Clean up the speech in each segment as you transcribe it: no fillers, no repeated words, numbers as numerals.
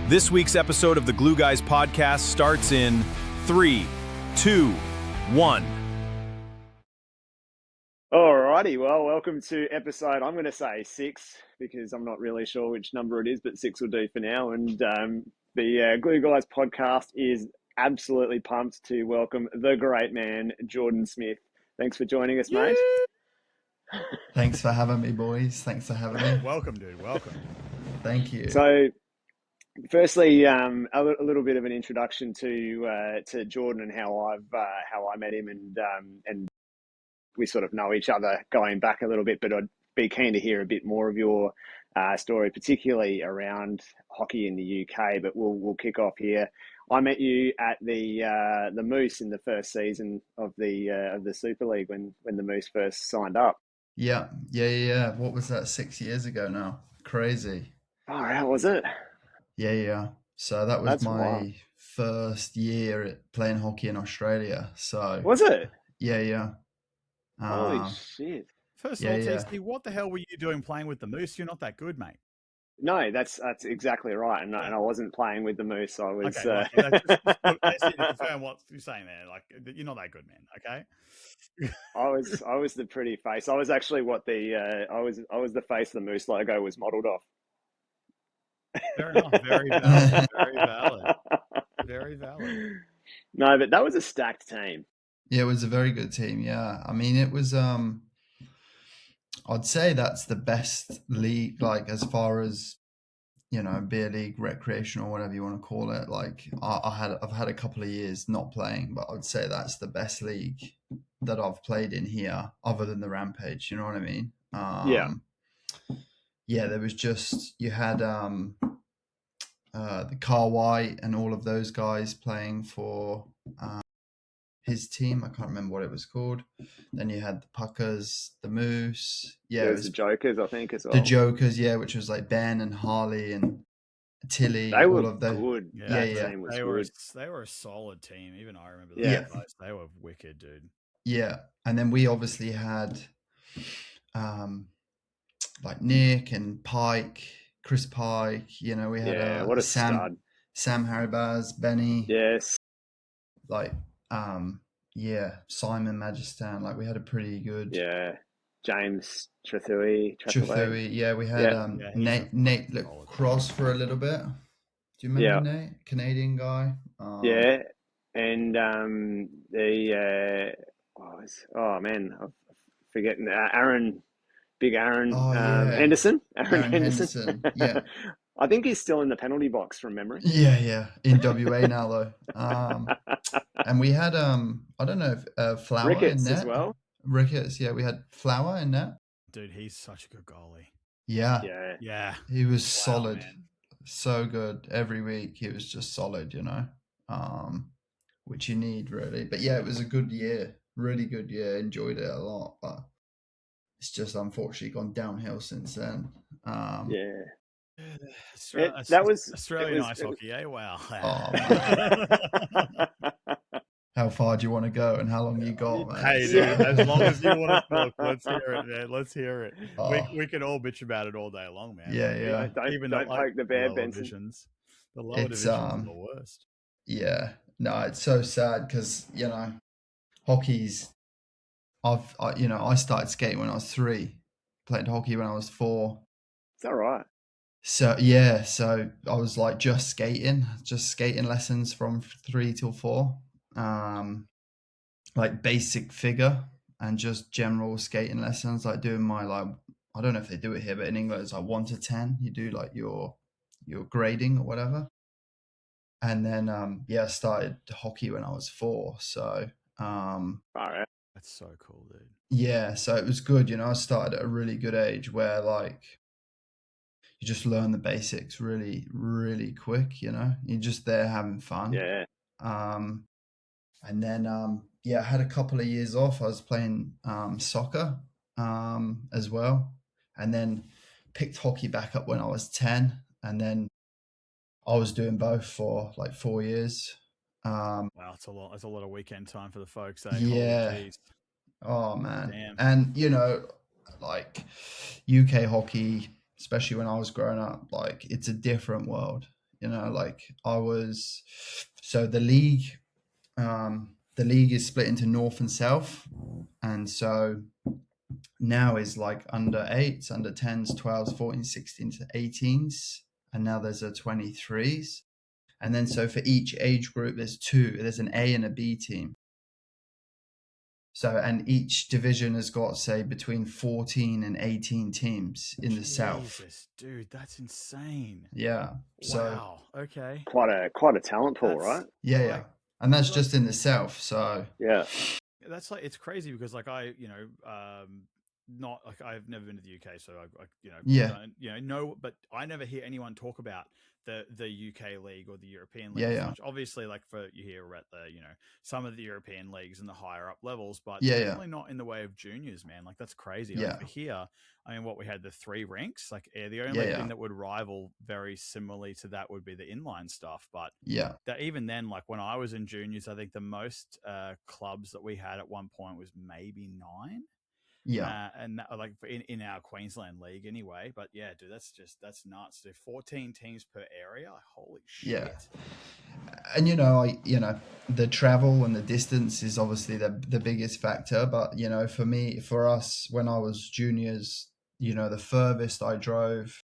This week's episode of the Glue Guys podcast starts in 3, 2, 1. Alrighty, well, welcome to episode, I'm going to say 6, because I'm not really sure which number it is, but 6 will do for now. And the Glue Guys podcast is absolutely pumped to welcome the great man, Jordan Smith. Thanks for joining us, mate. Thanks for having me, boys. Thanks for having me. Welcome, dude. Welcome. Thank you. So, firstly, a little bit of an introduction to Jordan and how I met him, and we sort of know each other going back a little bit. But I'd be keen to hear a bit more of your story, particularly around hockey in the UK. But we'll kick off here. I met you at the Moose in the first season of the Super League when the Moose first signed up. Yeah. What was that? 6 years ago now. Crazy. Oh, how was it? Yeah. So that was That's my wild. first year at playing hockey in Australia. So Was it? yeah. Holy shit! First of all, TC, what the hell were you doing playing with the Moose? You're not that good, mate. No, that's exactly right, and I wasn't playing with the Moose. I was. Okay, I see to confirm what you're saying there. Like, you're not that good, man. Okay. I was the pretty face. I was actually what the I was the face the Moose logo was modelled off. Fair enough. Very valid. Very valid. Very valid. No, but that was a stacked team. Yeah, it was a very good team. Yeah. I mean, it was, I'd say that's the best league, like as far as, beer league, recreational, whatever you want to call it. Like I've had a couple of years not playing, but I'd say that's the best league that I've played in here other than the Rampage. You know what I mean? Yeah, there was just, you had the Carl White and all of those guys playing for his team. I can't remember what it was called. Then you had the Puckers, the Moose. Yeah, it was the Jokers, I think, as well. The Jokers, yeah, which was like Ben and Harley and Tilly. They were all of those. good. Yeah. Team was good. They were a solid team. Even I remember Yeah. guys. They were wicked, dude. Yeah, and then we obviously had like Nick and Pike, Chris Pike. We had what a Sam stud. Sam Haribaz, Benny. Yes. Like Simon Magistan. Like we had a pretty good. Yeah. James Trethui. Yeah, we had Nate Lacrosse for a little bit. Do you remember Nate? Canadian guy. Yeah, and I'm forgetting Aaron, Big Aaron Henderson. Aaron Henderson. Yeah. I think he's still in the penalty box from memory. Yeah. In WA now though. And we had I don't know if Flower Ricketts in net as well. Ricketts, yeah, we had Flower in net. Dude, he's such a good goalie. Yeah. He was solid. Man. So good every week. He was just solid, which you need really. But yeah, it was a good year, really good year. Enjoyed it a lot, but it's just unfortunately gone downhill since then. That was Australian ice hockey, eh? Wow. How far do you want to go and how long you got, man? Hey, dude, as long as you want to talk, let's hear it, man. Let's hear it. We can all bitch about it all day long, man. Yeah. Don't poke the bear, Benson. The lower divisions are the worst. Yeah. No, it's so sad because, hockey's, I started skating when I was 3, played hockey when I was 4. Is that right? So, yeah, I was like just skating lessons from 3 till 4. Like basic figure and just general skating lessons, like doing my I don't know if they do it here, but in England it's like 1 to 10. You do like your grading or whatever. And then I started hockey when I was 4. So all right. That's so cool, dude. Yeah, so it was good, I started at a really good age where like you just learn the basics really, really quick, you're just there having fun. Yeah. And then, I had a couple of years off. I was playing soccer as well. And then picked hockey back up when I was 10. And then I was doing both for like 4 years. Wow, it's a lot. It's a lot of weekend time for the folks. Eh? Yeah. Oh, man. Damn. And, like UK hockey, especially when I was growing up, like it's a different world. You know, like so the league is split into North and South, and so now is like under 8s, under 10s, 12s, 14s, 16s, 18s, and now there's a 23s. And then so for each age group, there's an A and a B team. So, and each division has got, say, between 14 and 18 teams in the South. Jesus, dude, that's insane. Yeah. So, wow. Okay. Quite a talent pool, right? Yeah, like, yeah. And that's like, just in the South. So yeah, that's like, it's crazy because like not like I've never been to the UK, so I yeah, don't, know, but I never hear anyone talk about the UK league or the European league Yeah, as yeah. much. Obviously, like you hear at the some of the European leagues and the higher up levels, but Yeah, yeah. definitely not in the way of juniors, man. Like that's crazy. Yeah. Like for here, I mean, what we had the 3 ranks. Like the only Yeah, yeah. thing that would rival very similarly to that would be the inline stuff, but yeah, that even then, like when I was in juniors, I think the most clubs that we had at one point was maybe 9. yeah. And that, like in our Queensland league anyway. But yeah, dude, that's nuts. So 14 teams per area. Like, holy shit. Yeah. And the travel and the distance is obviously the biggest factor. But for us, when I was juniors, the furthest I drove,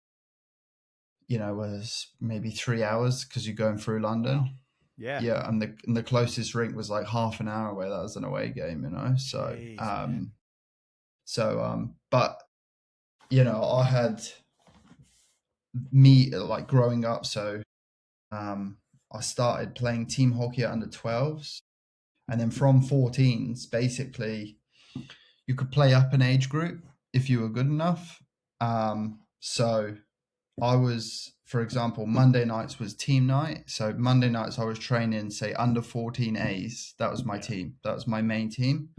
was maybe 3 hours because you're going through London. Wow. Yeah. Yeah, and the closest rink was like half an hour away. That was an away game, So, Jeez, man. But I had like growing up. So, I started playing team hockey at under 12s, and then from 14s, basically, you could play up an age group if you were good enough. So I was, for example, Monday nights was team night. So Monday nights I was training, say, under 14As. That was my team. That was my main team.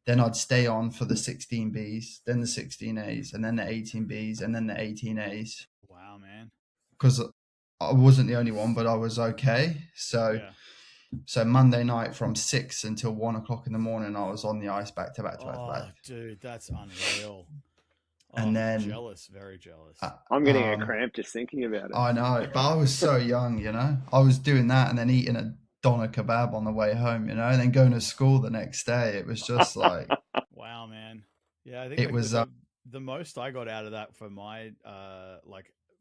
Then I'd stay on for the 16Bs, then the 16As, and then the 18Bs, and then the 18As. Wow, man. Because I wasn't the only one, but I was okay. So Monday night from 6 until 1 o'clock in the morning, I was on the ice back to back to back to back. Oh, dude, that's unreal. And then jealous, very jealous. I'm getting a cramp just thinking about it. I know, but I was so young, I was doing that and then eating a doner kebab on the way home, and then going to school the next day. It was just like, wow, man. Yeah, I think it was the most I got out of that for my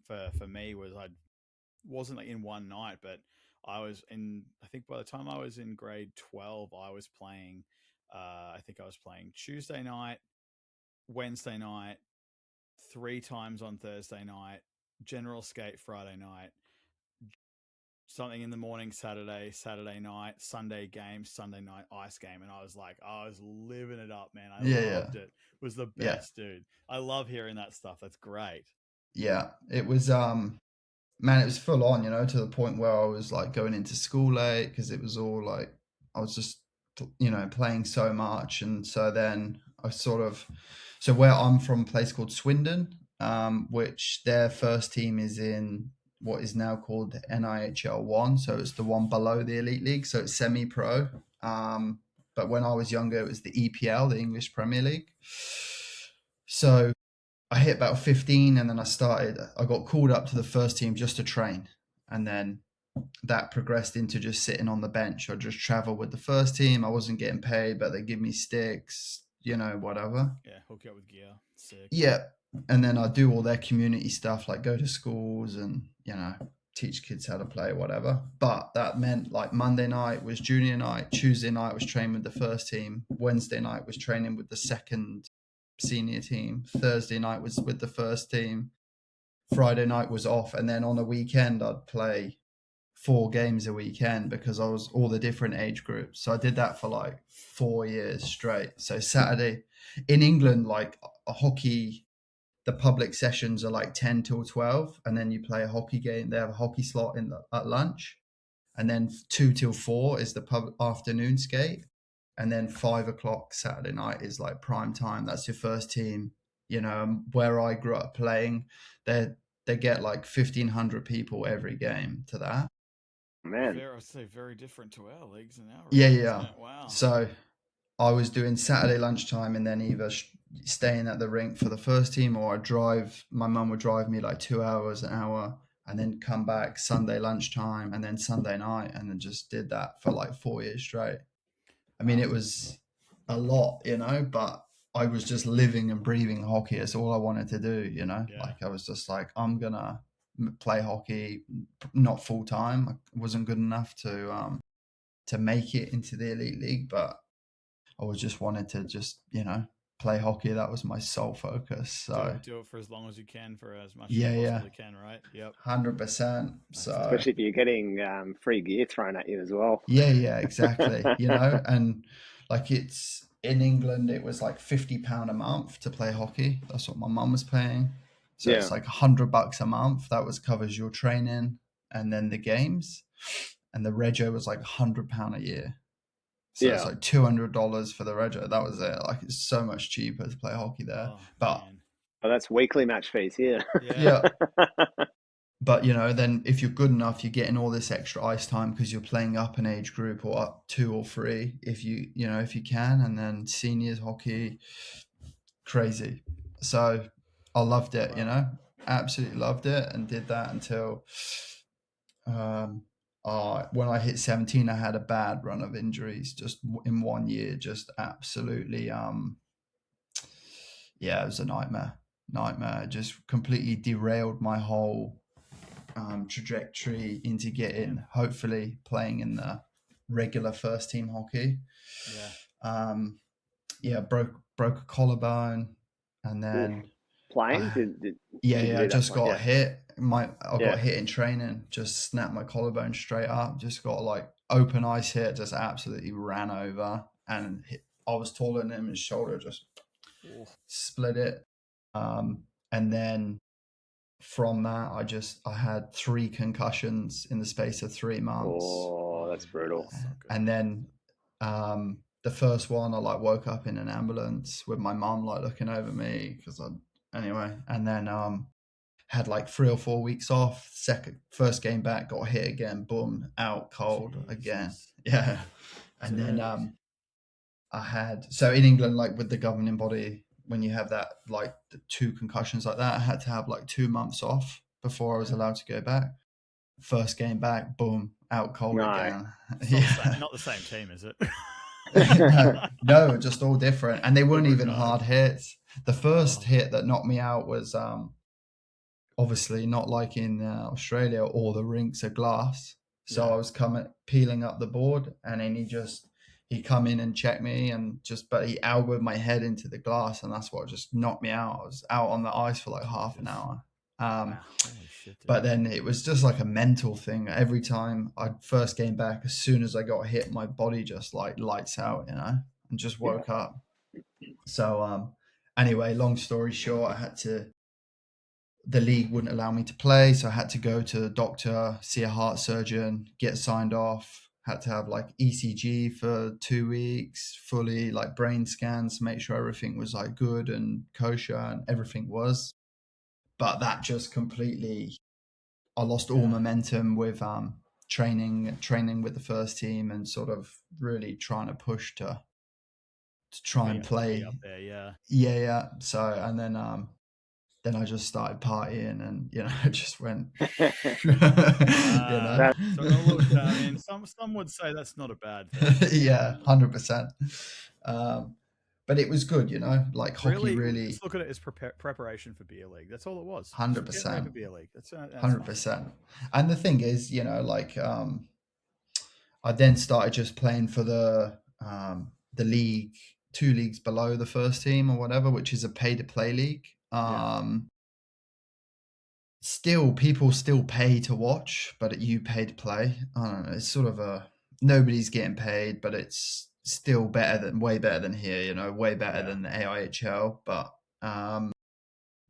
for me was I wasn't like in one night, but I think by the time I was in grade 12, I was playing I think I was playing Tuesday night, Wednesday night, 3 times on Thursday night, general skate Friday night, something in the morning Saturday night, Sunday game, Sunday night ice game, and I was living it up, man. I loved it. It was the best, dude. I love hearing that stuff. That's great. Yeah, it was man, it was full on, to the point where I was like going into school late because it was all like I was just playing so much. And so then so where I'm from, a place called Swindon, which their first team is in what is now called NIHL 1, so it's the one below the Elite League, so it's semi-pro. But when I was younger, it was the EPL, the English Premier League. So I hit about 15, and then I got called up to the first team just to train, and then that progressed into just sitting on the bench. I just travel with the first team. I wasn't getting paid, but they give me sticks, whatever. Yeah, hook you up with gear. Sick. Yeah. And then I do all their community stuff, like go to schools and, teach kids how to play, whatever. But that meant like Monday night was junior night, Tuesday night was training with the first team, Wednesday night was training with the second senior team, Thursday night was with the first team, Friday night was off, and then on a weekend I'd play 4 games a weekend because I was all the different age groups. So I did that for like 4 years straight. So Saturday in England, like a hockey, the public sessions are like 10 till 12, and then you play a hockey game. They have a hockey slot at lunch, and then 2 till 4 is the afternoon skate, and then 5 o'clock Saturday night is like prime time. That's your first team. Where I grew up playing, they get like 1,500 people every game to that. Man, I'd say very different to our leagues and our yeah. Wow. So I was doing Saturday lunchtime and then either staying at the rink for the first team, or my mum would drive me like 2 hours, an hour, and then come back Sunday lunchtime and then Sunday night, and then just did that for like 4 years straight. I mean, Wow. it was a lot, you know, but I was just living and breathing hockey. It's all I wanted to do, you know. Yeah. Like I was just like, I'm gonna play hockey, not full time. I wasn't good enough to make it into the elite league, but I was just wanted to just, you know, play hockey. That was my sole focus. So Do it for as long as you can, for as much yeah, as you yeah, possibly can, right? Yep. 100%. So Especially if you're getting free gear thrown at you as well. yeah, exactly. You know, and like it's in England, it was like £50 a month to play hockey. That's what my mum was paying. So Yeah. it's like $100 a month. That was covers your training and then the games. And the rego was like £100 a year. So it's Yeah. like $200 for the rego. That was it. Like it's so much cheaper to play hockey there. Oh, But man. Oh, that's weekly match fees here. yeah. But you know, then if you're good enough, you're getting all this extra ice time because you're playing up an age group or up 2 or 3 if you can, and then seniors hockey, crazy. So I loved it, you Wow. know, absolutely loved it, and did that until when I hit 17, I had a bad run of injuries just in 1 year, just absolutely yeah, it was a nightmare. It just completely derailed my whole trajectory into getting, hopefully playing in the regular first team hockey. Yeah. Broke a collarbone, and then Playing? I Did you do just that? got Yeah. hit. I Yeah. got hit in training, just snapped my collarbone straight up. Just got like open ice hit, just absolutely ran over, and I was taller than him. His shoulder just split it, and then from that, I had 3 concussions in the space of 3 months. Oh, that's brutal. And then the first one, I like woke up in an ambulance with my mum like looking over me anyway, and then had like 3 or 4 weeks off. First game back, got hit again, boom, out cold again. Yeah. And then I had, so in England, like with the governing body, when you have that, like the 2 concussions like that, I had to have like 2 months off before I was allowed to go back. First game back, boom, out cold again. Not the same team, is it? No, just all different. And they weren't even hard hits. The first hit that knocked me out was obviously not like in Australia, all the rinks are glass. So I was peeling up the board, and then he come in and checked me, but he elbowed my head into the glass, and that's what just knocked me out. I was out on the ice for like half an hour. Holy shit, dude. But then it was just like a mental thing. Every time I first came back, as soon as I got hit, my body just like lights out, you know, and just woke up. So anyway, long story short, the league wouldn't allow me to play, so I had to go to the doctor, see a heart surgeon, get signed off. Had to have like ECG for 2 weeks, fully like brain scans, make sure everything was like good and kosher, and everything was. But that just completely, I lost all momentum with training with the first team, and sort of really trying to push to try and play up there. Yeah. So, and then I just started partying, and you know, it just went. You know? So look, I mean, some would say that's not a bad thing. Yeah, 100%. But it was good, you know, like hockey really. Let's look at it as preparation for beer league. That's all it was. 100%. Beer league. That's 100%. And the thing is, you know, like I then started just playing for the league, 2 leagues below the first team or whatever, which is a pay to play league. Still, people still pay to watch, but you pay to play. I don't know. It's sort of nobody's getting paid, but it's still way better than here, you know, way better than the AIHL. But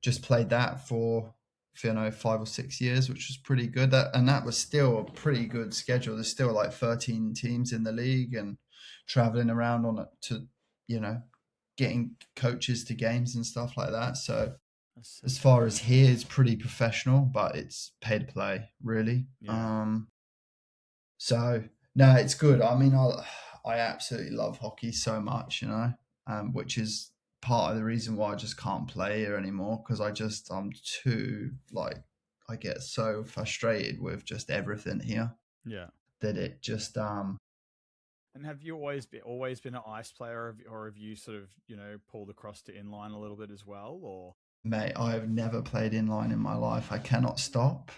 just played that for 5 or 6 years, which was pretty good. That was still a pretty good schedule. There's still like 13 teams in the league, and traveling around on it to, you know, getting coaches to games and stuff like that. So as far as here, it's pretty professional, but it's pay to play, really. So no, it's good. I mean, I absolutely love hockey so much, you know, which is part of the reason why I just can't play here anymore, because I'm too, like, I get so frustrated with just everything here Yeah. that it just And have you always been an ice player, or have you sort of pulled across to inline a little bit as well? Or mate, I've never played inline in my life. I cannot stop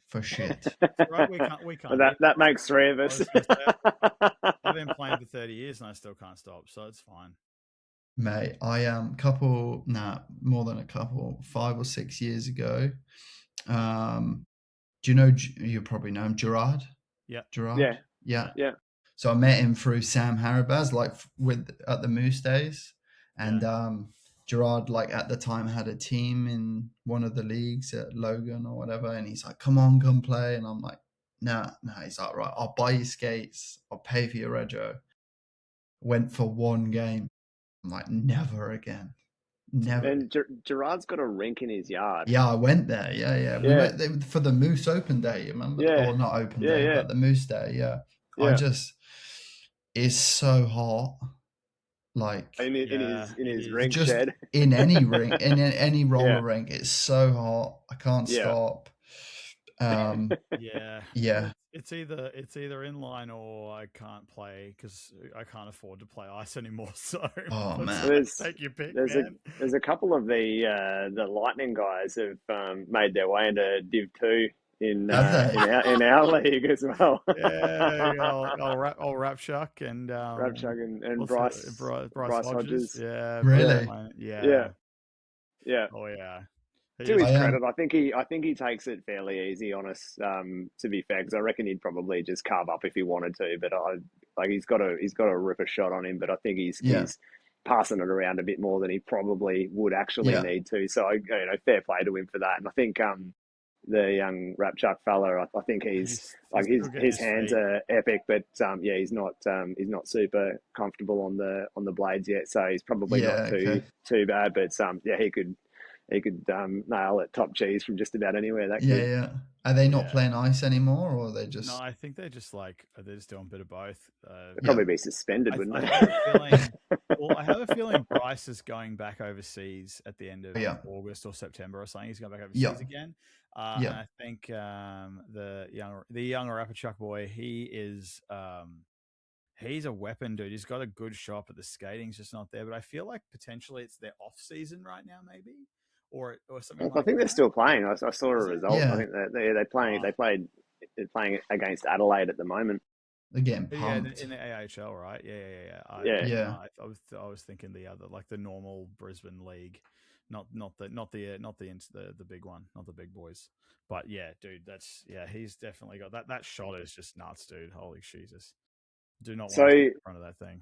for shit. right, we can't. Well, Either. that makes three of I us. was going to say I've been playing for 30 years and I still can't stop, so it's fine. Mate, I more than a couple, 5 or 6 years ago. Do you know? You probably know him, Gerard. Yeah. Gerard. Yeah. So I met him through Sam Harabaz, like at the Moose days, and Gerard, like at the time, had a team in one of the leagues at Logan or whatever, and he's like, "Come on, come play," and I'm like, "Nah." He's like, "Right, I'll buy you skates, I'll pay for your rego." Went for one game. I'm like, never again. Never. And Gerard's got a rink in his yard. Yeah, I went there. Yeah. We went there for the Moose Open Day, you remember? Yeah. Or not Open Day, but the Moose Day, yeah. It's so hot. Like in his rink just shed. in any rink, in any roller rink, it's so hot. I can't stop. It's either inline or I can't play because I can't afford to play ice anymore. So man, take your pick. There's a couple of the Lightning guys have made their way into Div 2 in our league as well. Old Rapchuck and Bryce Hodges. Yeah, really. Yeah. Oh yeah. To his credit, I think he takes it fairly easy on us. To be fair, because I reckon he'd probably just carve up if he wanted to. But he's got a rip a shot on him. But I think he's passing it around a bit more than he probably would actually need to. So fair play to him for that. And I think the young Rapchuck fella, I think he's his hands are epic, but he's not super comfortable on the blades yet. So he's probably not too bad. But he could nail it top cheese from just about anywhere. Are they not playing ice anymore, or are they just? No, I think they're just doing a bit of both. They'd probably be suspended, wouldn't they? I have a feeling Bryce is going back overseas at the end of August or September or something. He's going back overseas again. And I think the younger Rampage boy, he's a weapon, dude. He's got a good shot, but the skating's just not there. But I feel like potentially it's their off season right now, maybe. Or something. I think they're still playing. I saw a result. I think they're playing against Adelaide at the moment. Again, pumped. In the AHL, right? Yeah. I was thinking the other, like the normal Brisbane league, not the big one, not the big boys. But yeah, dude, he's definitely got that. That shot is just nuts, dude. Holy Jesus! Do not want to be in front of that thing.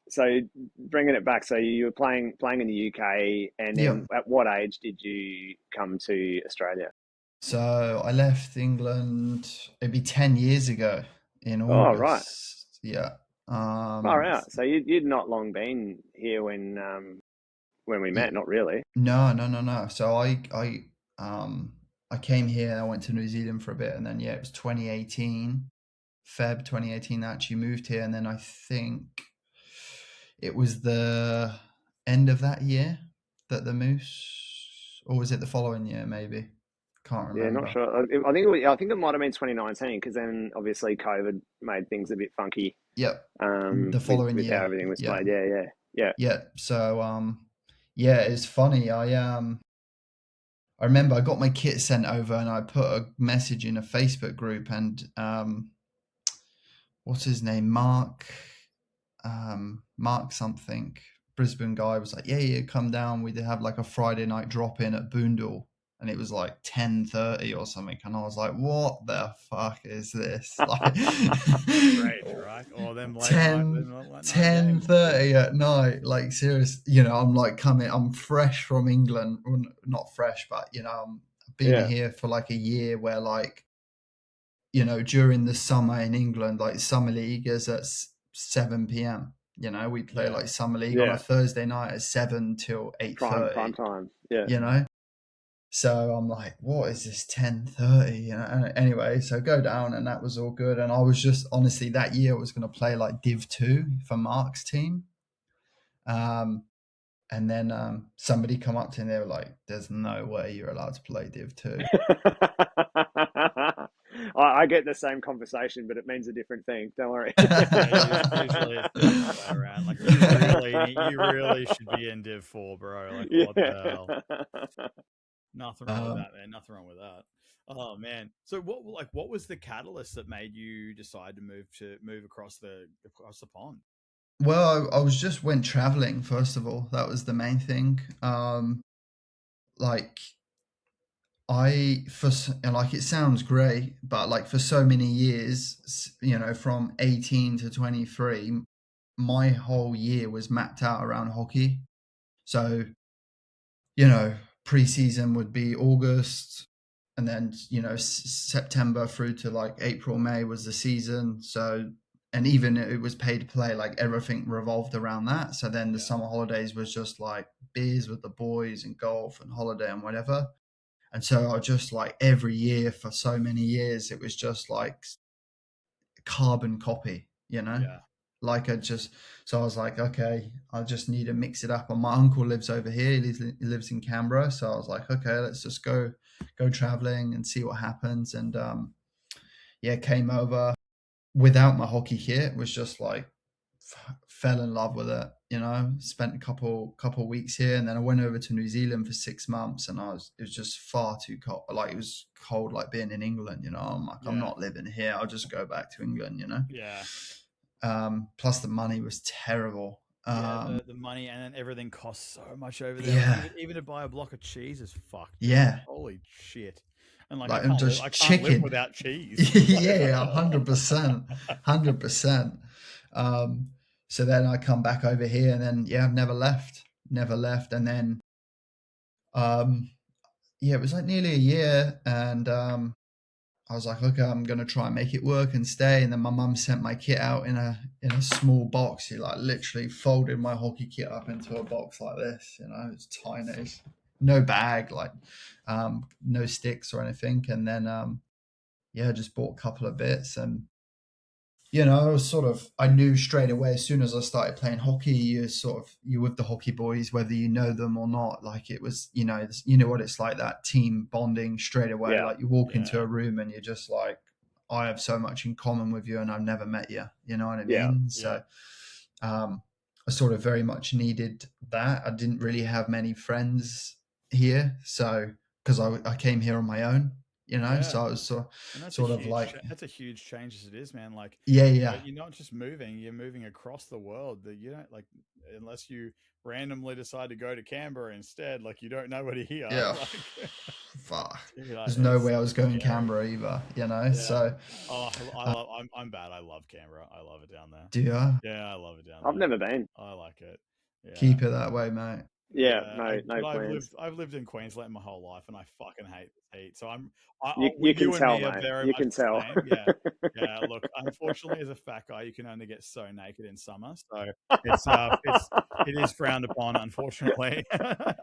So bringing it back, so you were playing in the UK, and then at what age did you come to Australia? So I left England, it'd be 10 years ago in August. Oh, right. Yeah. Far out. So you'd not long been here when we met, not really. No. So I came here, I went to New Zealand for a bit, and then it was 2018, Feb 2018, I actually moved here, and then I think it was the end of that year that the Moose, or was it the following year? Maybe, can't remember. Yeah, not sure. I think it might have been 2019 because then obviously COVID made things a bit funky. Yep. The following with year, how everything was played. Yeah. So it's funny. I remember I got my kit sent over and I put a message in a Facebook group, and what's his name, Mark something, Brisbane guy, was like, yeah, come down. We did have like a Friday night drop in at Boondall, and it was like 10:30 or something, and I was like, what the fuck is this? Like, great, right? Or them late 10:30 at night, like serious. I'm like I'm fresh from England, well, not fresh, but I'm been here for like a year, where like during the summer in England, like summer league is at 7 p.m. We play like summer league on a Thursday night at 7 till 8:30. Prime time. So I'm like, what is this 10:30? Anyway, so go down, and that was all good. And I was just, honestly, that year I was going to play like Div 2 for Mark's team. And then somebody come up to me, and they were like, there's no way you're allowed to play Div 2. I get the same conversation, but it means a different thing. Don't worry. Usually it's the other way around. Like you really should be in Div 4, bro. Like what the hell? Nothing wrong with that, man. Nothing wrong with that. Oh man. So what was the catalyst that made you decide to move across the pond? Well, I was just went traveling first of all. That was the main thing. Like it sounds great, but like for so many years, from 18 to 23, my whole year was mapped out around hockey. So, preseason would be August, and then, September through to like April, May was the season. So, and even it was pay to play, like everything revolved around that. So then the summer holidays was just like beers with the boys and golf and holiday and whatever. And so I just like every year for so many years, it was just like carbon copy, Yeah. Like so I was like, okay, I just need to mix it up. And my uncle lives over here. He lives in Canberra. So I was like, okay, let's just go traveling and see what happens. And came over without my hockey kit. It was just like fell in love with it, spent a couple weeks here, and then I went over to New Zealand for 6 months, and it was just far too cold. Like it was cold, like being in England, I'm like, I'm not living here. I'll just go back to England, Yeah. Plus the money was terrible. The money, and then everything costs so much over there. Yeah. Like even to buy a block of cheese is fucked. Yeah. Holy shit. And like I'm I just can't live without cheese. Yeah, 100%. So then I come back over here, and then I've never left. And then it was like nearly a year, and I was like, okay, I'm gonna try and make it work and stay. And then my mum sent my kit out in a small box. She like literally folded my hockey kit up into a box like this, it's tiny, no bag, like no sticks or anything. And then I just bought a couple of bits, and I knew straight away as soon as I started playing hockey, you're with the hockey boys, whether you know them or not. Like it was, you know what it's like, that team bonding straight away. Yeah. Like you walk into a room and you're just like, I have so much in common with you, and I've never met you. You know what I mean? Yeah. So, I sort of very much needed that. I didn't really have many friends here, so because I came here on my own. So I was that's a huge change as it is, man. Like, you're not just moving, you're moving across the world. That you don't like, unless you randomly decide to go to Canberra instead. Like, you don't know what to hear. Yeah. Like, fuck. There's no way I was going Canberra either. So. I'm bad. I love Canberra. I love it down there. Do you? Yeah, I love it down there. I've never been. I like it. Yeah. Keep it that way, mate. No plans. I've lived in Queensland my whole life, and I fucking hate the heat. So you can tell, mate. You can tell. Yeah. Look, unfortunately, as a fat guy, you can only get so naked in summer, so it is frowned upon, unfortunately. But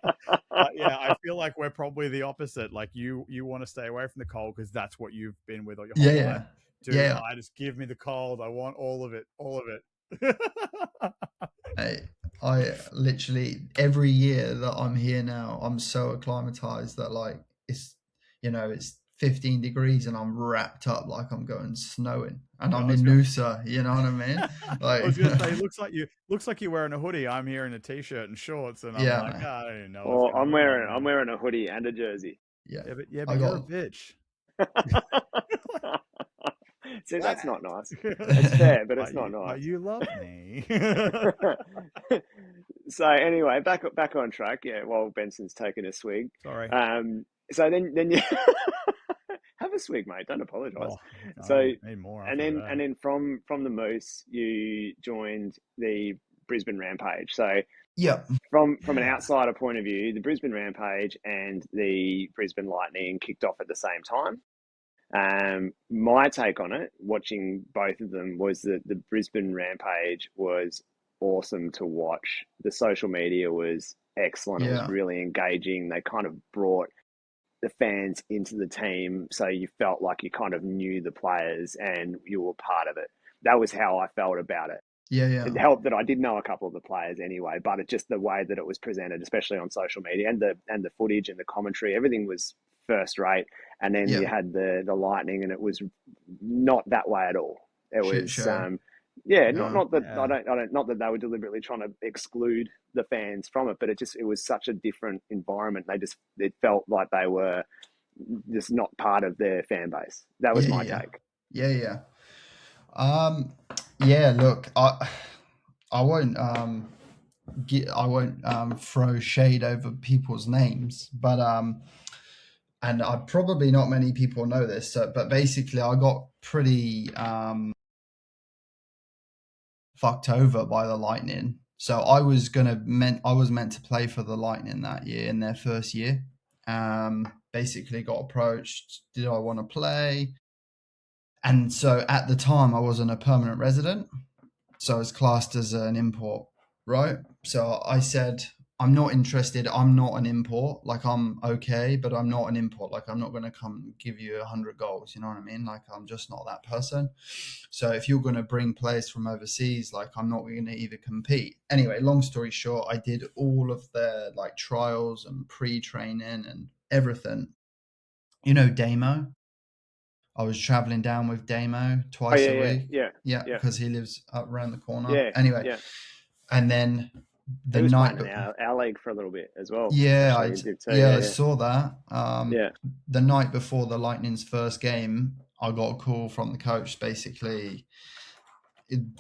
yeah, I feel like we're probably the opposite. Like you want to stay away from the cold because that's what you've been with all your whole life. Dude, I just give me the cold. I want all of it. Hey, I literally every year that I'm here now, I'm so acclimatized that like it's 15 degrees and I'm wrapped up like I'm going snowing, and I'm in Noosa. You know what I mean? Like, I was gonna say, looks like you're wearing a hoodie. I'm here in a t-shirt and shorts, and I'm like, man. I don't even know. Well, I'm wearing a hoodie and a jersey. But you're a bitch. See, that's not nice. It's fair, but it's not nice. But you love me. So anyway, back on track. Yeah, while Benson's taking a swig. Sorry. So then you have a swig, mate. Don't apologise. Need more. And then from the Moose, you joined the Brisbane Rampage. So from an outsider point of view, the Brisbane Rampage and the Brisbane Lightning kicked off at the same time. My take on it, watching both of them, was that the Brisbane Rampage was awesome to watch. The social media was excellent. It was really engaging. They kind of brought the fans into the team, so you felt like you kind of knew the players and you were part of it. That was how I felt about it. It helped that I did know a couple of the players anyway, but it just the way that it was presented, especially on social media, and the footage and the commentary, everything was first rate, and then you had the Lightning, and it was not that way at all. It Shit was show. not that Yeah. I don't not that they were deliberately trying to exclude the fans from it, but it was such a different environment. It felt like they were just not part of their fan base. That was my take. Yeah. Look, I won't throw shade over people's names, but and probably not many people know this, but basically I got pretty fucked over by the Lightning. So I was meant to play for the Lightning that year in their first year. Basically got approached, did I want to play? And so at the time I wasn't a permanent resident, so I was classed as an import, right? So I said, I'm not interested. I'm not an import. Like, I'm okay, but I'm not an import. Like, I'm not going to come give you 100 goals. You know what I mean? Like, I'm just not that person. So if you're going to bring players from overseas, like, I'm not going to either compete. Anyway, long story short, I did all of their like trials and pre-training and everything. You know, Damo. I was traveling down with Damo twice a week. Yeah, because he lives up around the corner. Yeah. Anyway, yeah. and then the He was night playing in our league for a little bit as well. yeah, actually, he did too. I saw that. Yeah. The night before the Lightning's first game, I got a call from the coach basically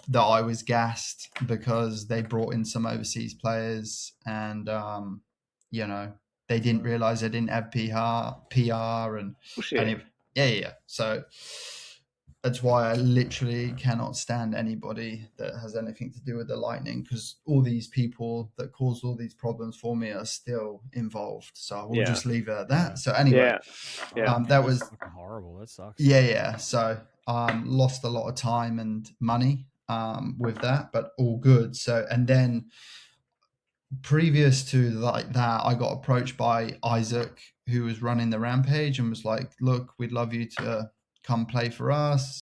that I was gassed because they brought in some overseas players and you know, they didn't realize they didn't have PR and Bullshit. yeah. So that's why I literally cannot stand anybody that has anything to do with the Lightning, because all these people that caused all these problems for me are still involved. So we'll just leave it at that. Yeah. So anyway, that was fucking horrible. That sucks. Yeah. So lost a lot of time and money with that, but all good. So and then previous to like that, I got approached by Isaac, who was running the Rampage, and was like, "Look, we'd love you to come play for us."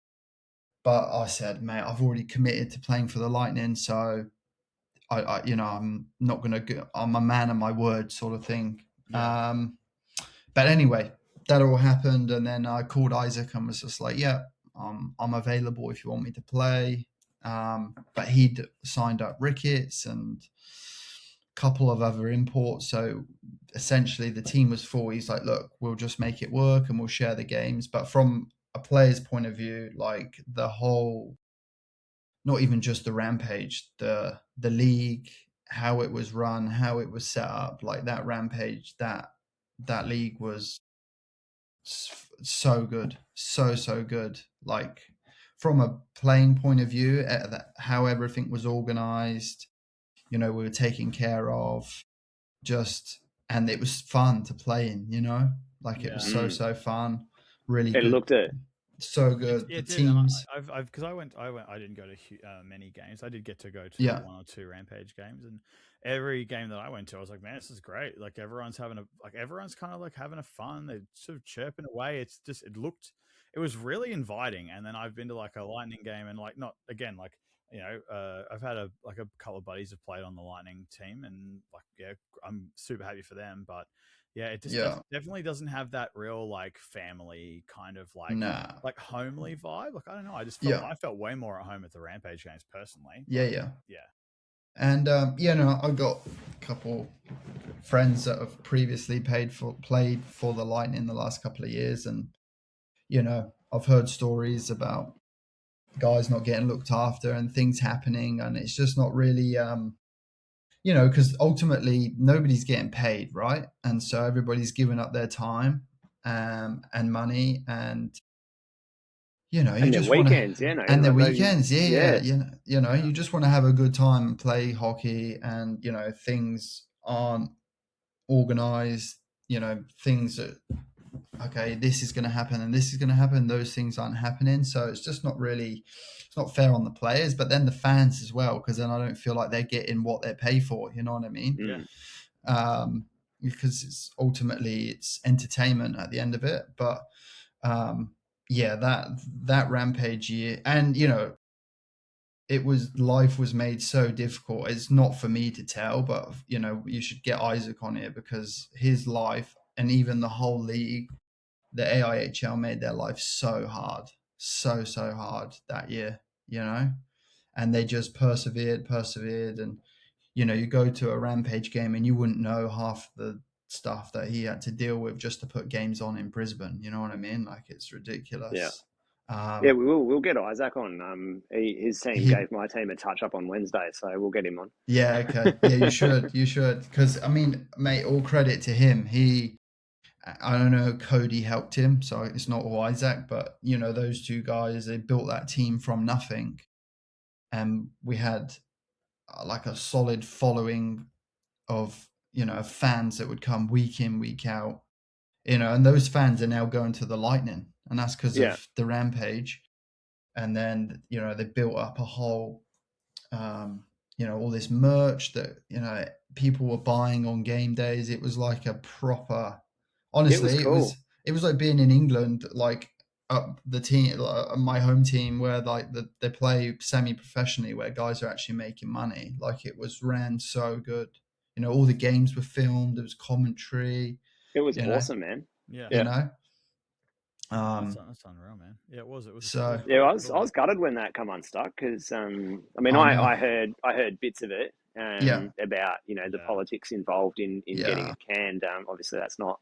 But I said, "Mate, I've already committed to playing for the Lightning, so I I'm not gonna go. I'm a man of my word, sort of thing." Yeah. But anyway, that all happened, and then I called Isaac and was just like, "Yeah, I'm available if you want me to play." But he'd signed up Ricketts and a couple of other imports, so essentially the team was full. He's like, "Look, we'll just make it work and we'll share the games." But from a player's point of view, like the whole, not even just the Rampage, the league, how it was run, how it was set up, like that Rampage, that league was so good, so good. Like from a playing point of view, how everything was organized, we were taken care of, and it was fun to play in, like it was so fun, really It good. looked it. So good. It The did. teams. Because I didn't go to many games. I did get to go to Yeah. 1 or 2 Rampage games, and every game that I went to, I was like, man, this is great. Like everyone's kind of like having a fun. They're sort of chirping away. It's just it was really inviting. And then I've been to like a Lightning game, and like not again like. I've had a couple of buddies have played on the Lightning team, and like, yeah, I'm super happy for them. But yeah, it just definitely doesn't have that real like family kind of like like homely vibe. Like I don't know, I felt way more at home at the Rampage games personally. Yeah. And I got a couple friends that have previously played for the Lightning the last couple of years, and I've heard stories about guys not getting looked after and things happening, and it's just not really because ultimately nobody's getting paid, right? And so everybody's giving up their time and money, and you just weekends, and their weekends, you just want to have a good time and play hockey, and things aren't organized, things that okay, this is going to happen and this is going to happen, those things aren't happening, so it's just not not fair on the players, but then the fans as well, because then I don't feel like they're getting what they pay for, you know what I mean? Because it's ultimately entertainment at the end of it. But that Rampage year, and life was made so difficult. It's not for me to tell, but you should get Isaac on here, because his life and even the whole league, the AIHL made their life so hard, so hard that year, and they just persevered, and you go to a Rampage game and you wouldn't know half the stuff that he had to deal with just to put games on in Brisbane. You know what I mean? Like, it's ridiculous. Yeah, we'll get Isaac on. His team gave my team a touch up on Wednesday, so we'll get him on. Yeah, okay. Yeah, you should. Because, I mean, mate, all credit to him. I don't know, Cody helped him, so it's not all Isaac, but, those two guys, they built that team from nothing. And we had like a solid following of, fans that would come week in, week out, and those fans are now going to the Lightning, and that's because of the Rampage. And then, they built up a whole, all this merch that, people were buying on game days. It was like a proper, honestly, it was like being in England, like the team, my home team, where like they play semi-professionally, where guys are actually making money. Like, it was ran so good. All the games were filmed. There was commentary. It was awesome, man. Yeah. That's unreal, man. Yeah, it was. So I was gutted when that come unstuck, because I heard bits of it about the politics involved in getting it canned. Obviously, that's not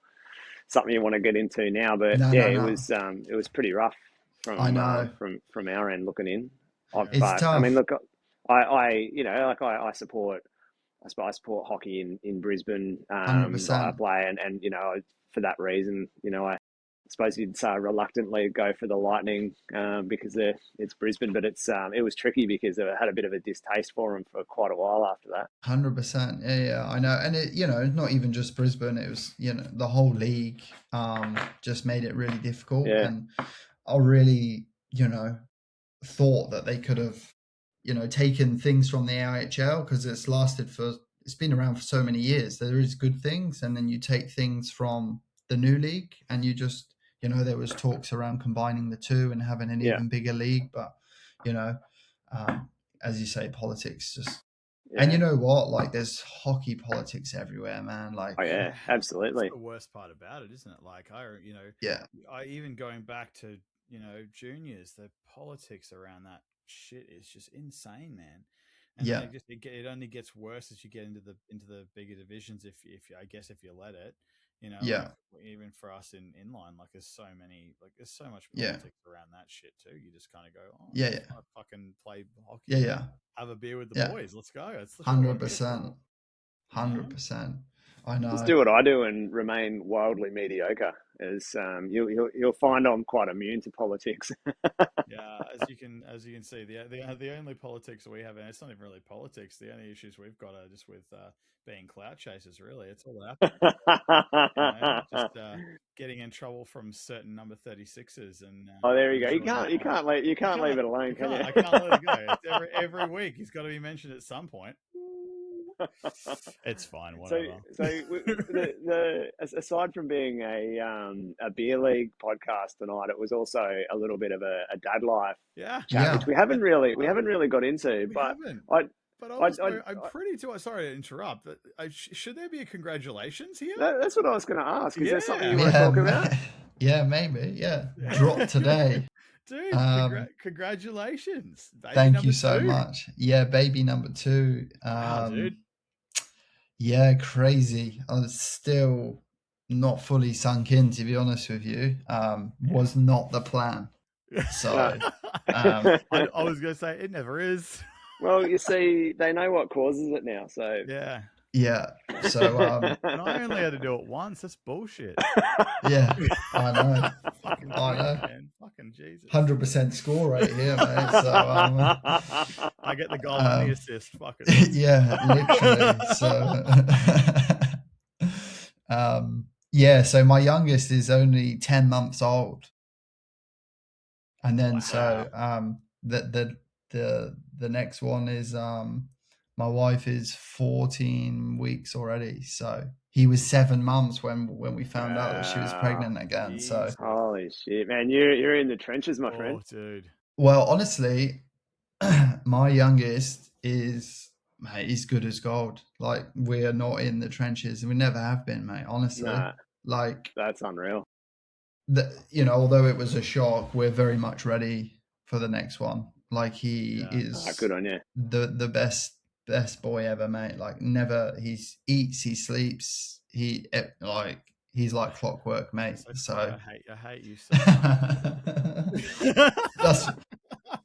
something you want to get into now, but it was pretty rough from our end looking in. It's tough. I mean, look, I support hockey in Brisbane. 100%. I play, and for that reason, I suppose you'd say reluctantly go for the Lightning because it's Brisbane, but it was tricky because I had a bit of a distaste for them for quite a while after that. 100%. Yeah, I know. And it, not even just Brisbane, it was, the whole league just made it really difficult. Yeah. And I really, thought that they could have, taken things from the AIHL, because it's been around for so many years. There is good things, and then you take things from the new league, and you just, there was talks around combining the two and having an even bigger league, but as you say, politics just and you know what, like, there's hockey politics everywhere, man. Like, oh yeah, absolutely. That's the worst part about it, isn't it? Like, I even going back to juniors, the politics around that shit is just insane, man. And it only gets worse as you get into the bigger divisions, if you let it. Like, even for us in Inline, like, there's so much politics around that shit too. You just kind of go, I fucking play hockey. Have a beer with the boys. Let's go. It's 100%. 100%. I know. Just do what I do and remain wildly mediocre. As you'll find I'm quite immune to politics. Yeah, as you can see, the only politics we have, and it's not even really politics. The only issues we've got are just with being clout chasers. Really, it's all that. Just getting in trouble from certain number 36s, and there you go. You can't leave it alone, can you? I can't let it go. It's every week he's got to be mentioned at some point. It's fine. Whatever. So aside from being a beer league podcast tonight, it was also a little bit of a dad life chat, which we haven't really got into. I'm pretty too. Sorry to interrupt. Should there be a congratulations here? That's what I was going to ask. Is there something you want to talk about? Yeah, maybe. Yeah, drop today. Dude, congratulations. Thank you so much. Yeah, baby number 2. Wow, dude. Yeah, crazy. I was still not fully sunk in, to be honest with you. Was not the plan. So I was going to say it never is. Well, you see, they know what causes it now. So yeah. So and I only had to do it once. That's bullshit. Yeah, I know. I know. Man. Fucking Jesus. 100% score rate here, mate. So I get the goal and the assist. Fucking yeah, literally. So so my youngest is only 10 months old, and then the next one is my wife is 14 weeks already. So he was 7 months when we found out that she was pregnant again. Geez. So holy shit, man, you're in the trenches, my friend. Dude. Well, honestly, my youngest is, mate, he's good as gold. Like, we are not in the trenches, and we never have been, mate. Honestly, Like, That's unreal. although it was a shock, we're very much ready for the next one. Like, he is good on you. the best boy ever, mate. Like, never, he eats, he sleeps, he's like clockwork, mate. So I hate you so much.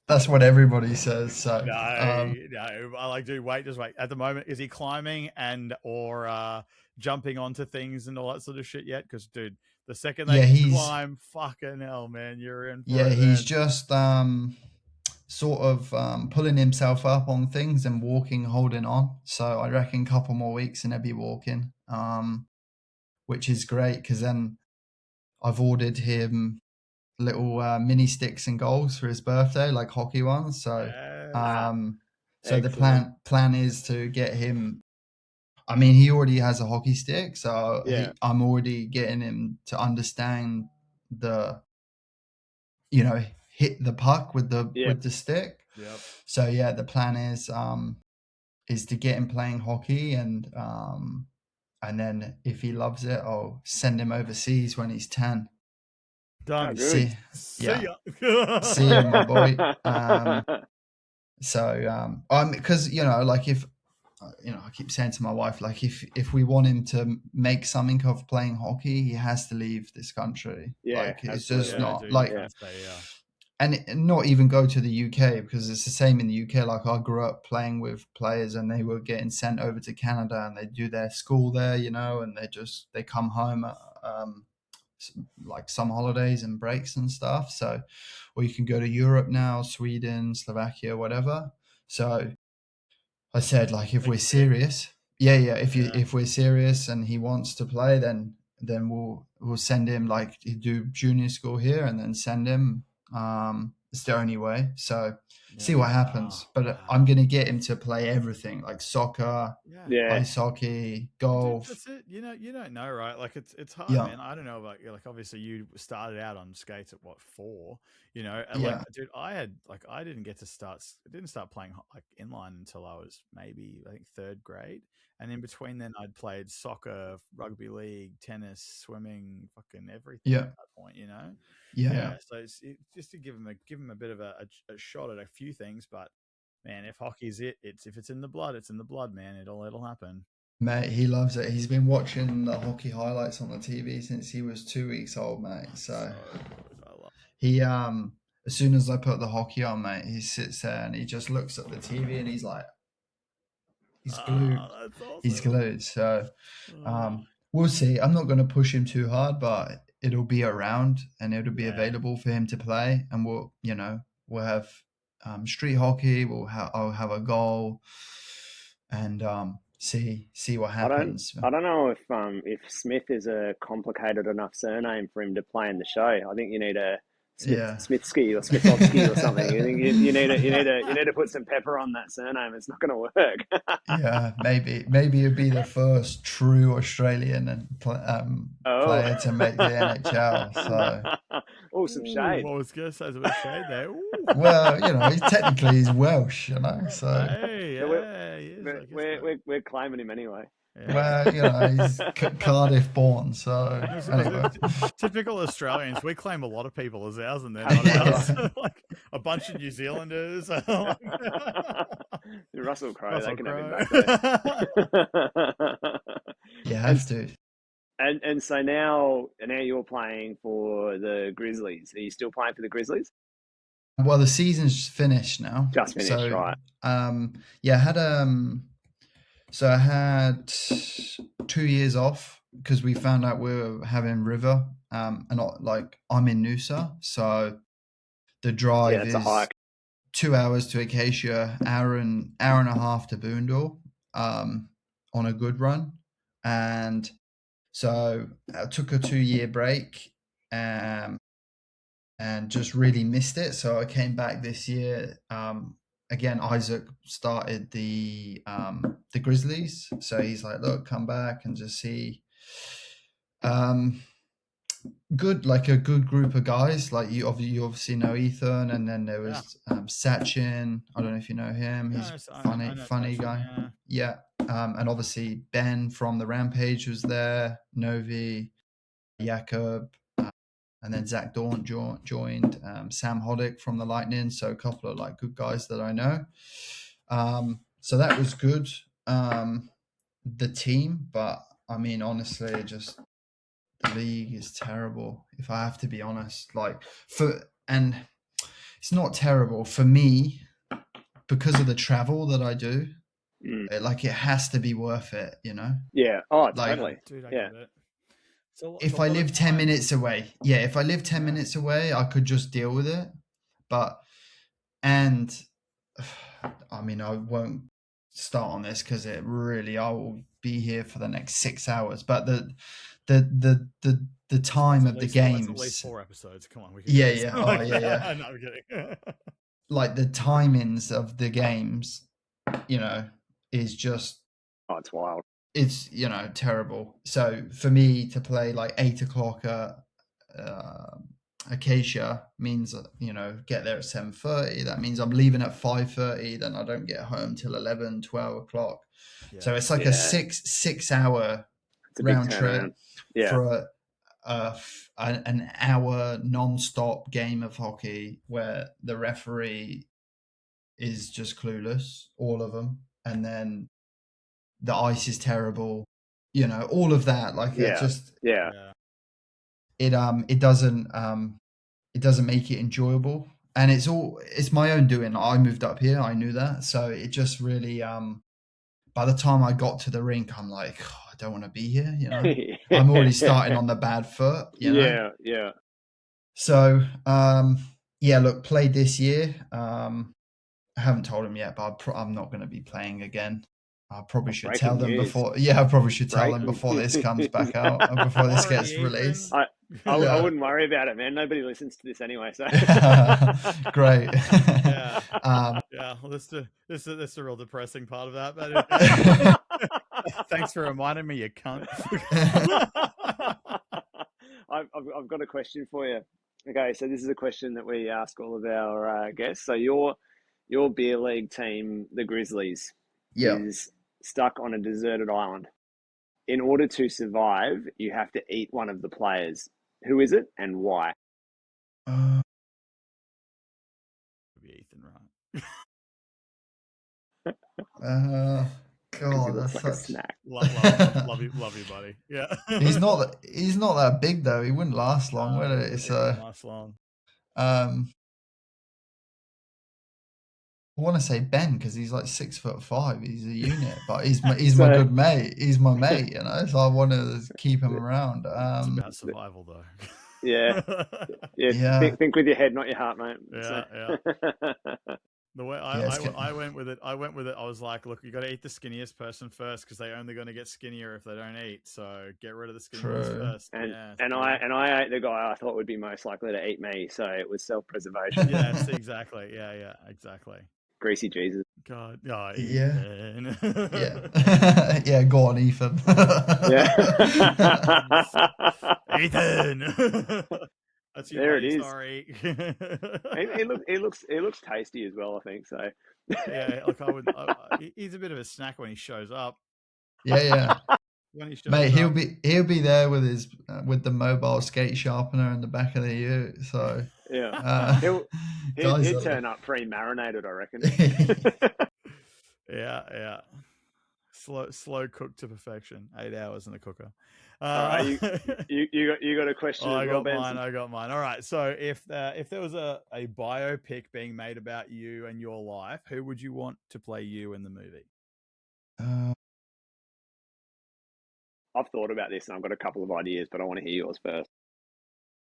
that's what everybody says. So no, I like, dude, just wait. At the moment, is he climbing or jumping onto things and all that sort of shit yet? Because, dude, the second they climb, fucking hell, man, you're in for it. He's just sort of pulling himself up on things and walking, holding on. So I reckon a couple more weeks and he'll be walking, which is great, because then I've ordered him little mini sticks and goals for his birthday, like hockey ones. So so the plan is to get him. I mean, he already has a hockey stick, so I'm already getting him to understand the, hit the puck with the stick. Yep. So yeah, the plan is to get him playing hockey, and then if he loves it, I'll send him overseas when he's 10. Done. See ya. See you, my boy. Because like, if I keep saying to my wife, like, if we want him to make something of playing hockey, he has to leave this country. Like, it's just not like, and not even go to the UK, because it's the same in the UK. Like, I grew up playing with players and they were getting sent over to Canada and they do their school there, and they come home like some holidays and breaks and stuff. So, or you can go to Europe now, Sweden, Slovakia, whatever. So I said, like, if we're serious, if we're serious and he wants to play, then we'll send him, like, do junior school here and then send him. It's the only way. So see what happens. But I'm going to get him to play everything, like soccer, ice hockey, golf. Dude, that's it. You don't know, right? Like, it's hard, man. I don't know about you. Like, obviously you started out on skates at 4, and like, dude, I didn't start playing like inline until I was maybe, I think, 3rd grade. And in between then I'd played soccer, rugby league, tennis, swimming, fucking everything at that point, So it's just to give him a bit of a shot at a few things. But man, if hockey's if it's in the blood, it's in the blood, man. It'll happen. Mate, he loves it. He's been watching the hockey highlights on the TV since he was 2 weeks old, mate. So he as soon as I put the hockey on, mate, he sits there and he just looks at the TV and he's like, he's glued. Awesome. He's glued. So we'll see. I'm not going to push him too hard, but it'll be around and it'll be available for him to play. And we'll have street hockey. I'll have a goal and see what happens. I don't know if Smith is a complicated enough surname for him to play in the show. I think you need a Smithski or Smithovski or something. You need to put some pepper on that surname. It's not going to work. Maybe it'd be the first true Australian player to make the NHL. So, some shade. I was going to say a bit of shade there. Well, technically he's Welsh, So we're claiming him anyway. Yeah. Well, he's Cardiff born, so anyway. Typical Australians, we claim a lot of people as ours and they're not ours. Like a bunch of New Zealanders. Russell Crowe, they can have him back there. You have to. And so now you're playing for the Grizzlies. Are you still playing for the Grizzlies? Well, the season's finished now. Just finished, right? I had 2 years off because we found out we were having river, and not like I'm in Noosa, so the drive is a hike. 2 hours to Acacia, hour and a half to Boondall, on a good run, and so I took a 2-year break, and just really missed it. So I came back this year. Again, Isaac started the Grizzlies, so he's like, "Look, come back and just see." Good, like a good group of guys. Like you obviously know Ethan, and then there was Sachin. I don't know if you know him. He's funny Sachin, guy. Yeah. And obviously Ben from the Rampage was there. Novi. Jakob, and then Zach Daunt joined, Sam Hoddick from the Lightning. So a couple of like good guys that I know. So that was good. The team, but I mean, honestly, just the league is terrible. If I have to be honest, and it's not terrible for me because of the travel that I do. Like it has to be worth it, you know? Yeah. Oh, Like, totally. Dude, I Yeah. get it. So if I live 10 minutes away, if I live 10 minutes away, I could just deal with it. And I mean, I won't start on this because I will be here for the next 6 hours. But the time of the games, at least 4 episodes. Come on, we can. Yeah. No, I'm kidding. Like the timings of the games, you know, is just. Oh, it's wild. It's, you know, terrible. So for me to play like 8 o'clock at Acacia means, you know, get there at 7:30. That means I'm leaving at 5:30. Then I don't get home till 11, 12 o'clock. Yeah. So it's like a 6 hour round trip for an hour non-stop game of hockey where the referee is just clueless, all of them, and then the ice is terrible, you know, all of that. Like it doesn't make it enjoyable, and it's my own doing. I moved up here, I knew that, so it just really by the time I got to the rink, I'm like, oh, I don't want to be here, you know. I'm already starting on the bad foot, you know. Yeah. So look, played this year. I haven't told him yet, but I'm not going to be playing again. I probably should tell them before. Yeah, I probably should tell them before this comes back out, before this gets released. I wouldn't worry about it, man. Nobody listens to this anyway, so great. Well, this is a real depressing part of that, but thanks for reminding me, you cunt. I've got a question for you. Okay, so this is a question that we ask all of our guests. So your beer league team, the Grizzlies, is stuck on a deserted island. In order to survive, you have to eat one of the players. Who is it and why? Ethan, right? God, that's like a snack. Love you, buddy. Yeah. He's not that big though. He wouldn't last long, would it? It's last long. I want to say Ben because he's like 6'5". He's a unit, but he's my good mate. He's my mate, you know. So I want to keep him around. It's about survival, though. Yeah. Think with your head, not your heart, mate. Yeah. The way I went with it, I was like, look, you got to eat the skinniest person first because they're only going to get skinnier if they don't eat. So get rid of the skinniest first. And I ate the guy I thought would be most likely to eat me. So it was self-preservation. Yes, exactly. Yeah, exactly. Greasy Jesus. God. Oh, Ethan. Yeah. Yeah, go on, Ethan. Ethan. That's you, there buddy. It is. Sorry. It looks tasty as well, I think so. Yeah, like he's a bit of a snack when he shows up. Yeah. When he shows Mate, up. he'll be there with the mobile skate sharpener in the back of the ute. So yeah, he'll turn up pre-marinated, I reckon. Yeah. Slow cooked to perfection. 8 hours in the cooker. You got a question? I got mine. All right. So if there was a biopic being made about you and your life, who would you want to play you in the movie? I've thought about this and I've got a couple of ideas, but I want to hear yours first.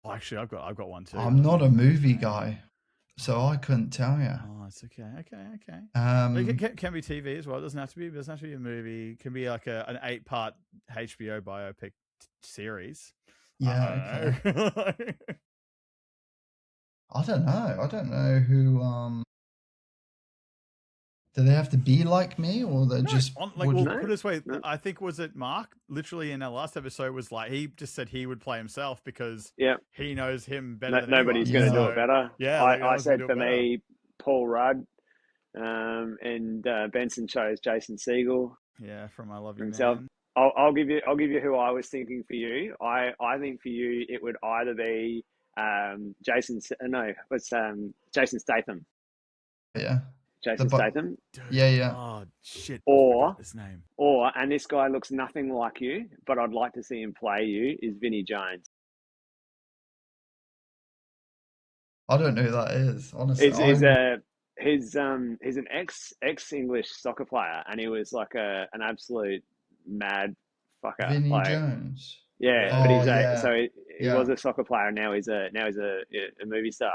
Oh, actually, I've got one too. I'm not a movie guy, so I couldn't tell you. Oh, it's okay. It can be TV as well. It doesn't have to be a movie. It can be like an 8-part HBO biopic series. Yeah. Okay. I don't know who. Do they have to be like me, or they just put it this way? I think was it Mark literally in our last episode was like he just said he would play himself because he knows him better. Than nobody's going to do it better. Yeah, I said for me, Paul Rudd, and Benson chose Jason Segel. Yeah, from I Love You himself. Man. I'll give you who I was thinking for you. I think for you it would either be Jason Statham. Yeah. Jason Statham. Dude. Yeah. Oh shit! I Or forgot his name. and this guy looks nothing like you, but I'd like to see him play you. Is Vinnie Jones? I don't know who that is, honestly. He's an ex English soccer player, and he was like an absolute mad fucker. Vinnie Like, Jones. yeah, but Oh he's yeah. he was a soccer player. And now he's a movie star.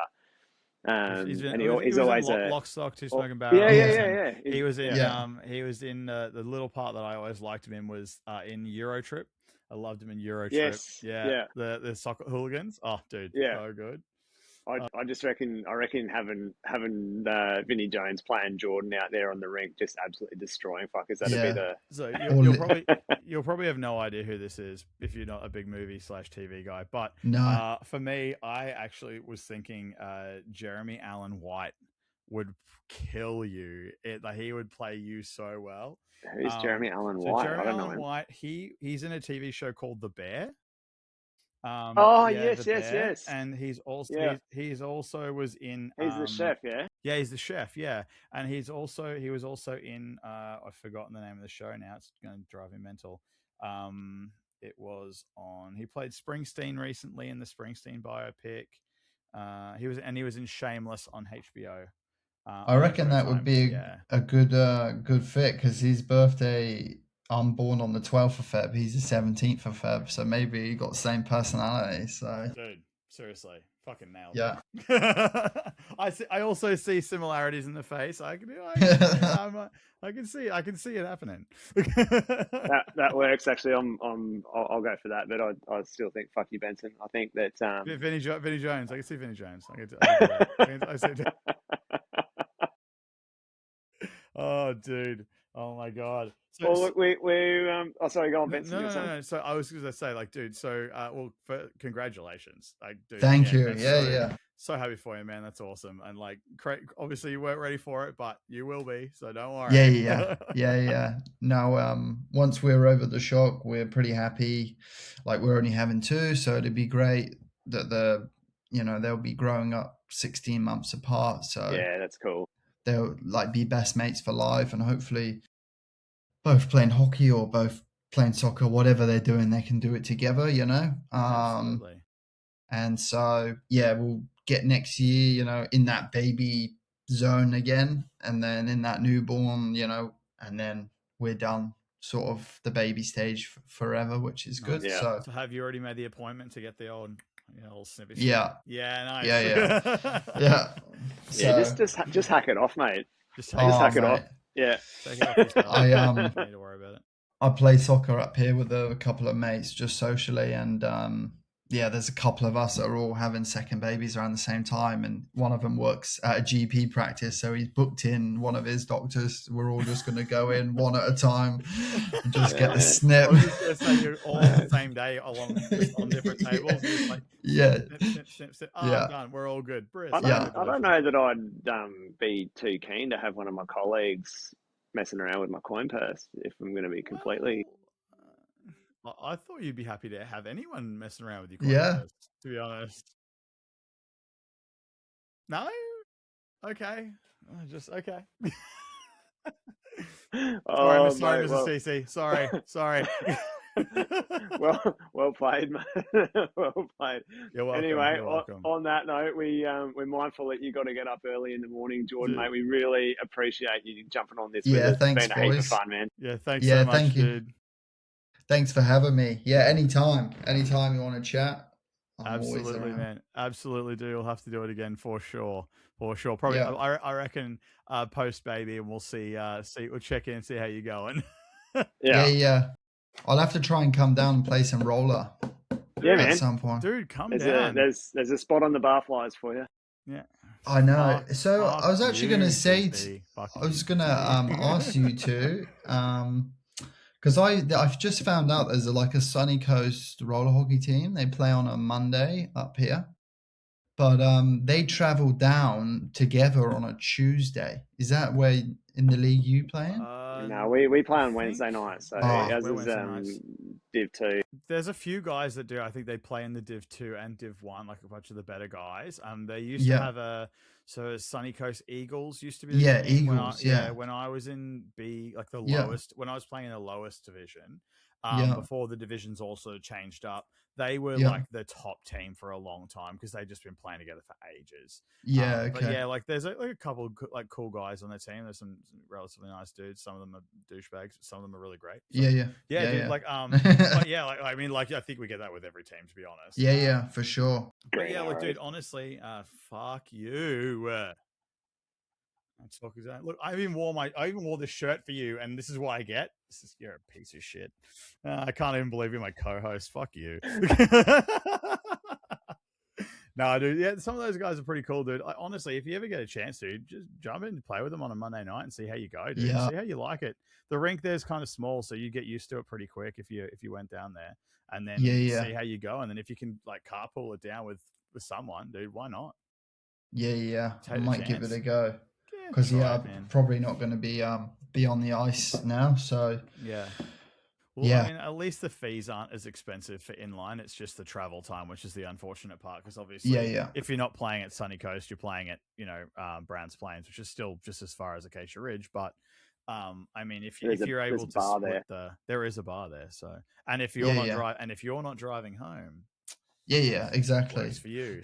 He's And he he's was always in Lock, Stock, Two Smoking yeah. Barrels. He was in Yeah. he was in the little part that I always liked him in was in Eurotrip. I loved him in Eurotrip. Yes. Yeah. The soccer hooligans. Oh, dude, Yeah. so good. I just reckon having Vinnie Jones playing Jordan out there on the rink, just absolutely destroying fuckers. That'd be the. So Or you'll probably have no idea who this is if you're not a big movie / TV guy. But No. for me, I actually was thinking Jeremy Allen White would kill you. He would play you so well. Who's Jeremy Allen White? Jeremy I don't know Allen him. White. He's in a TV show called The Bear. Yes. And he's also he's also was in. He's the chef, yeah. Yeah, he's the chef, yeah, and he was also in. I've forgotten the name of the show now. It's going to drive me mental. It was on. He played Springsteen recently in the Springsteen biopic. He was in Shameless on HBO. I reckon that would be a good fit because his birthday. I'm born on the 12th of Feb. He's the 17th of Feb, so maybe he got the same personality. So, dude, seriously, fucking nailed it. Yeah, I also see similarities in the face. I can see it happening. that works actually. I'll go for that, but I still think fuck you, Benson. I think that Vinnie Jones. I can see Vinnie Jones. I see. Oh, dude. Oh my god. So, sorry, go on, Benson. No. So I was going to say, like, dude. So, congratulations, like, dude. Thank you. Yeah. So happy for you, man. That's awesome. And like, obviously you weren't ready for it, but you will be. So don't worry. Yeah. No, once we're over the shock, we're pretty happy. Like, we're only having 2, so it'd be great that they'll be growing up 16 months apart. So yeah, that's cool. They'll like be best mates for life, and hopefully both playing hockey or both playing soccer, whatever they're doing, they can do it together, Absolutely. And so, yeah, we'll get next year, in that baby zone again, and then in that newborn, and then we're done sort of the baby stage forever, which is good. Yeah. So have you already made the appointment to get the old snippy? Yeah. Yeah, nice. Yeah. So, just hack it off, mate. Just hack it off. Yeah. Take it off yourself. I don't need to worry about it. I play soccer up here with a couple of mates just socially, and there's a couple of us that are all having second babies around the same time, and one of them works at a GP practice, so he's booked in one of his doctors. We're all just going to go in one at a time and just get the snip. I was just going to say, you're all on the same day on different tables. Like, snip. Done. We're all good. I don't know that I'd be too keen to have one of my colleagues messing around with my coin purse, if I'm going to be completely. I thought you'd be happy to have anyone messing around with your coin purse, to be honest. No? Okay. Just okay. Sorry, Mr. CC. Sorry. well played, mate. Well played. You're welcome. Anyway, You're welcome. On that note, we're mindful that you got to get up early in the morning, Jordan, mate. We really appreciate you jumping on this. Yeah, thanks, it's been boys. A heap of fun, man. Yeah, thanks so much, thank you. dude. Thanks for having me. Yeah, anytime you want to chat. Absolutely, man. Absolutely, dude. We'll have to do it again for sure. Probably, I reckon post baby, and we'll see. We'll check in and see how you're going. Yeah. I'll have to try and come down and play some roller. Yeah, man. At some point, dude, come down. There's a spot on the barflies for you. Yeah. I know. So I was actually going to say, I was going to ask you to, because I've just found out there's a Sunny Coast roller hockey team. They play on a Monday up here, but they travel down together on a Tuesday. Is in the league you play in? No, we play on Wednesday night, so ours we're is Wednesday nights. Div 2. There's a few guys that do. I think they play in the Div 2 and Div 1, like a bunch of the better guys. They used to have Sunny Coast Eagles used to be the team Eagles. when I was in B, like the lowest, when I was playing in the lowest division. Before the divisions also changed up, they were like the top team for a long time because they'd just been playing together for ages. But yeah, like there's like a couple of like cool guys on their team. There's some relatively nice dudes. Some of them are douchebags, but some of them are really great. So, dude, like but yeah, like I mean, like I think we get that with every team, to be honest. Yeah, for sure. But yeah, look, dude, honestly, fuck you. Look, I even wore this shirt for you, and this is what I get. You're a piece of shit. I can't even believe you're my co-host. Fuck you. No, dude. Yeah, some of those guys are pretty cool, dude. Honestly, if you ever get a chance, dude, just jump in and play with them on a Monday night and see how you go, dude. See how you like it. The rink there's kind of small, so you get used to it pretty quick if you went down there, and then see how you go, and then if you can like carpool it down with someone, dude, why not? I might give it a go. Because I'm probably not going to be on the ice now, so Well, I mean, at least the fees aren't as expensive for inline. It's just the travel time, which is the unfortunate part. Because obviously, if you're not playing at Sunny Coast, you're playing at Browns Plains, which is still just as far as Acacia Ridge. But I mean, if you're able to split there is a bar there. So, and if you're not driving home, exactly. It's for you.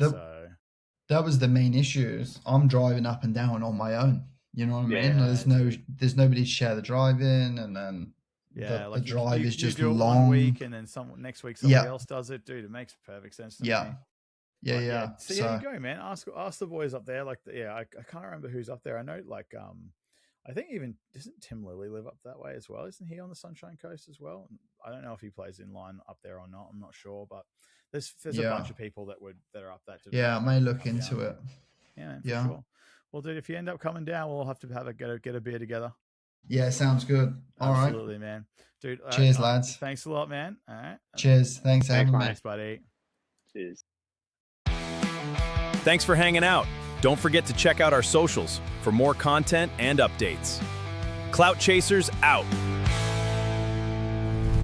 That was the main issue. Is I'm driving up and down on my own. You know what I mean? There's nobody to share the drive in, and then the drive is just you do long. It 1 week, and then next week somebody else does it, dude. It makes perfect sense to me. So there you go, man. Ask the boys up there. Like, I can't remember who's up there. I know, like, I think even doesn't Tim Lilly live up that way as well? Isn't he on the Sunshine Coast as well? I don't know if he plays inline up there or not. I'm not sure, but there's a bunch of people that are up that. I may look into it. Yeah, man, for sure. Well, dude, if you end up coming down, we'll have to get a beer together. Yeah, sounds good. All right. Absolutely, man. Dude, cheers, lads. Thanks a lot, man. All right. Cheers. Thanks, Thanks, buddy. Cheers. Thanks for hanging out. Don't forget to check out our socials for more content and updates. Clout Chasers out.